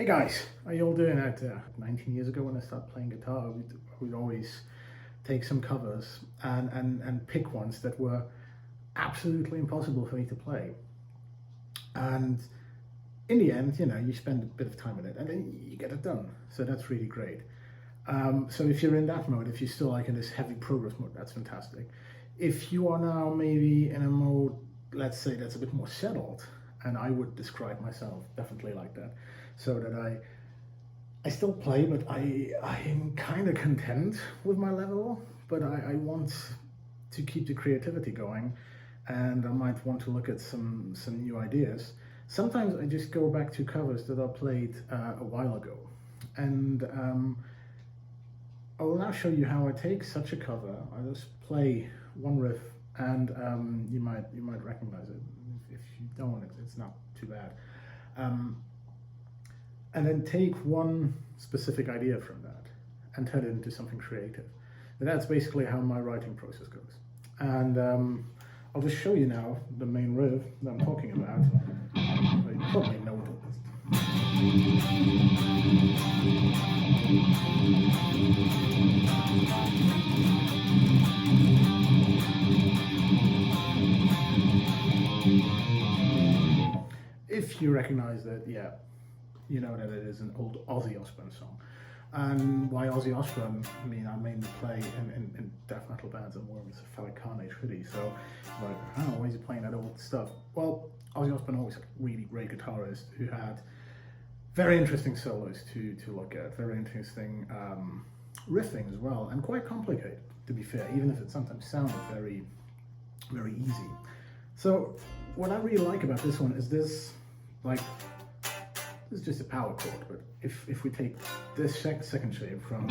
Hey guys, how you all doing out there? 19 years ago when I started playing guitar, we'd always take some covers and pick ones that were absolutely impossible for me to play. And in the end, you spend a bit of time with it and then you get it done. So that's really great. So if you're in that mode, if you're still like in this heavy progress mode, that's fantastic. If you are now maybe in a mode, let's say that's a bit more settled, and I would describe myself definitely like that, so that I still play, but I'm kind of content with my level, but I want to keep the creativity going, and I might want to look at some new ideas. Sometimes I just go back to covers that I played a while ago, and I will now show you how I take such a cover. I just play one riff, and you might recognize it. If you don't, it's not too bad. And then take one specific idea from that and turn it into something creative. And that's basically how my writing process goes. And I'll just show you now the main riff that I'm talking about. You probably know it. If you recognize that, yeah, you know that it is an old Ozzy Osbourne song. And why Ozzy Osbourne? I mean, I mainly play in death metal bands and more of a Cephalic Carnage hoodie, so like, I don't know, why is he playing that old stuff? Well, Ozzy Osbourne always a really great guitarist who had very interesting solos to look at, very interesting riffing as well, and quite complicated, to be fair, even if it sometimes sounded very, very easy. So what I really like about this one is this, like, this is just a power chord, but if we take this second shape from,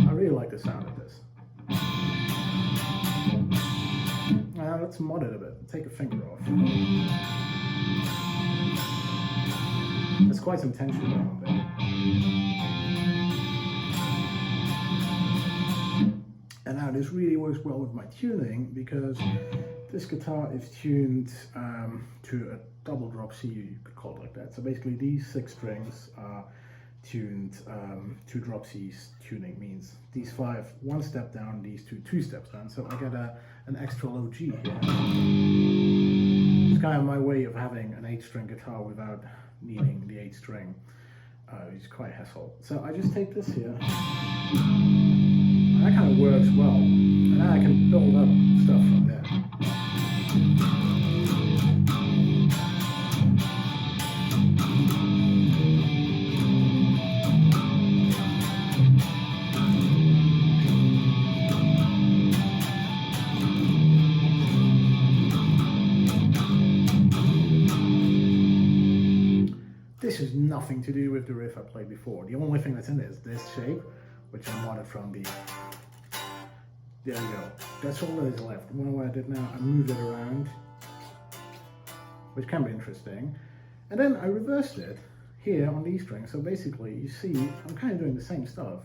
I really like the sound of this. Now let's mod it a bit, take a finger off. There's quite some tension going on there. And now this really works well with my tuning, because this guitar is tuned to a double drop C, you could call it like that. So basically these 6 strings are tuned 2 drop C's. Tuning means these 5 1 step down, these 2 steps down. So I get an extra low G here. It's kind of my way of having an 8-string guitar without needing the 8th string. It's quite hassle. So I just take this here. That kind of works well, and then I can build up stuff from there. This has nothing to do with the riff I played before. The only thing that's in it is this shape, which I modded from the, there we go. That's all that is left. The one what I did now, I moved it around, which can be interesting. And then I reversed it here on these strings. So basically, you see, I'm kind of doing the same stuff.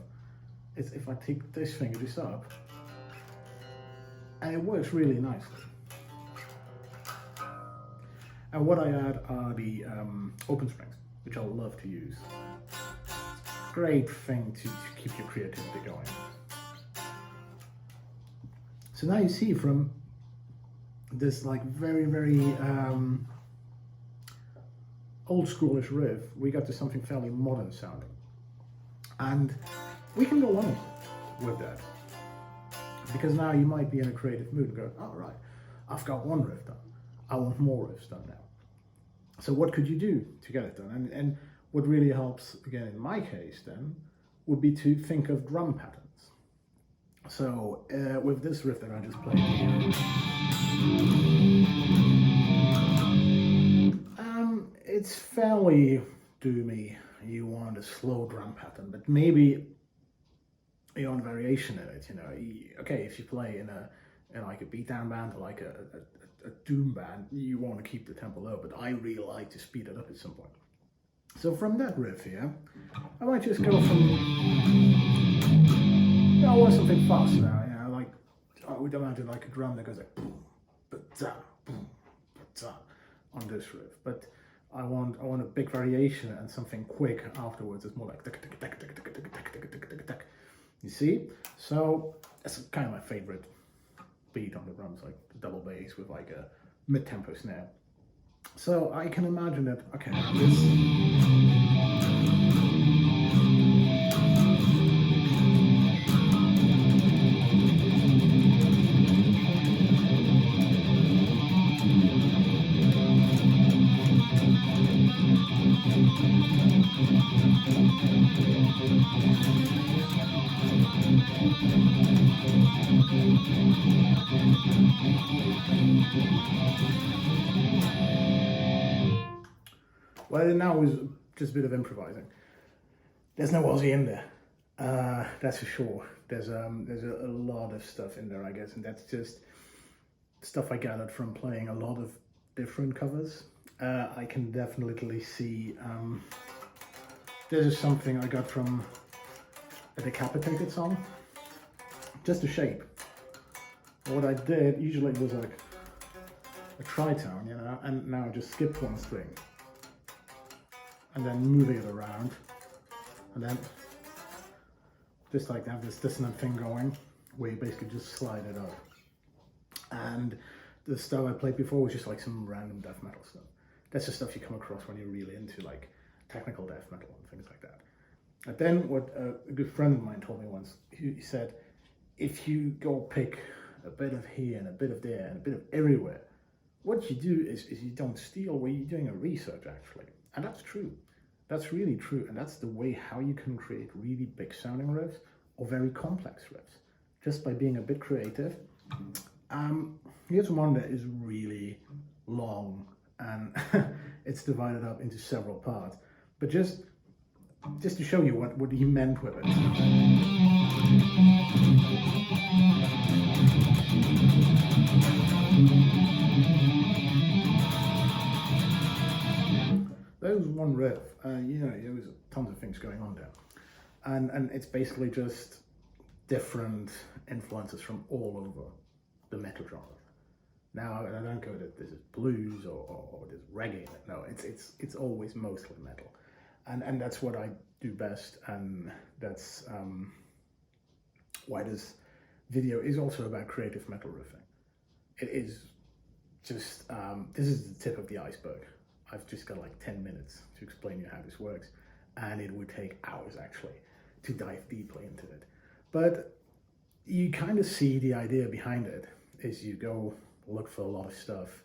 It's if I take this finger just up, and it works really nicely. And what I add are the open strings, which I love to use. Great thing to keep your creativity going. So now you see from this like very, very old schoolish riff, we got to something fairly modern sounding. And we can go on with that. Because now you might be in a creative mood and go, all right, I've got one riff done. I want more riffs done now. So what could you do to get it done? And what really helps, again, in my case then, would be to think of drum patterns. So with this riff that I just played here, it's fairly doomy. You want a slow drum pattern, but maybe you want a variation in it. Okay, if you play in like a beatdown band or like a doom band, you want to keep the tempo low, but I really like to speed it up at some point. So from that riff here, I might just go from, I want something fast now, like, we don't have to like a drum that goes like boom, ba-da, boom, ba-da. on this riff, but I want a big variation and something quick afterwards. It's more like tick, tick, tick, tick, tick, tick, tick, tick, tick, tick, tick. You see? So that's kind of my favorite beat on the drums, like the double bass with like a mid-tempo snare. So I can imagine that, okay, well, now is just a bit of improvising. There's no Ozzy in there, that's for sure. There's a lot of stuff in there, I guess, and that's just stuff I gathered from playing a lot of different covers. I can definitely see this is something I got from a Decapitated song, just the shape. What I did, usually it was like a tritone, you know, and now I just skipped one string and then moving it around, and then just like that, this dissonant thing going where you basically just slide it up. And the stuff I played before was just like some random death metal stuff. That's the stuff you come across when you're really into like technical death metal and things like that. And then what a good friend of mine told me once, he said, if you go pick a bit of here and a bit of there and a bit of everywhere, what you do is you don't steal, where you're doing a research actually. And that's true. That's really true. And that's the way how you can create really big sounding riffs or very complex riffs, just by being a bit creative. Here's one that is really long and it's divided up into several parts, but just to show you what he meant with it. There was one riff, you know, there was tons of things going on there, and it's basically just different influences from all over the metal genre. Now I don't go that this is blues or this reggae. No, it's always mostly metal, and that's what I do best, and that's why this video is also about creative metal riffing. It is just this is the tip of the iceberg. I've just got like 10 minutes to explain you how this works, and it would take hours actually to dive deeply into it. But you kind of see the idea behind it is you go look for a lot of stuff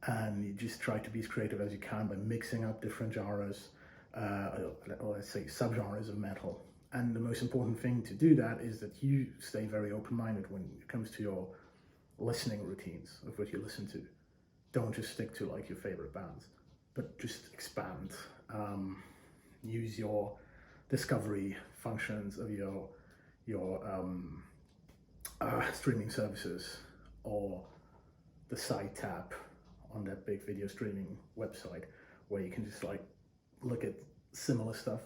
and you just try to be as creative as you can by mixing up different genres, or let's say subgenres of metal. And the most important thing to do that is that you stay very open-minded when it comes to your listening routines of what you listen to. Don't just stick to like your favorite bands, but just expand. Use your discovery functions of your streaming services, or the side tab on that big video streaming website where you can just like look at similar stuff,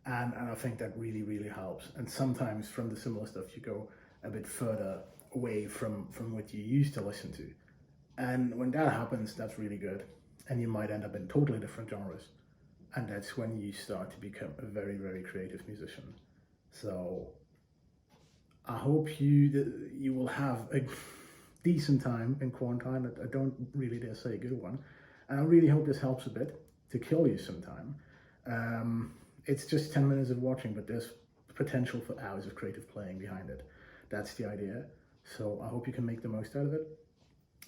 and I think that really helps. And sometimes from the similar stuff you go a bit further away from what you used to listen to, and when that happens, that's really good, and you might end up in totally different genres, and that's when you start to become a very creative musician. So I hope you will have a decent time in quarantine. I don't really dare say a good one, and I really hope this helps a bit to kill you some time. It's just 10 minutes of watching, but there's potential for hours of creative playing behind it. That's the idea. So I hope you can make the most out of it.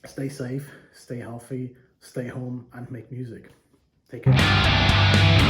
Stay safe, stay healthy, stay home, and make music. Take care.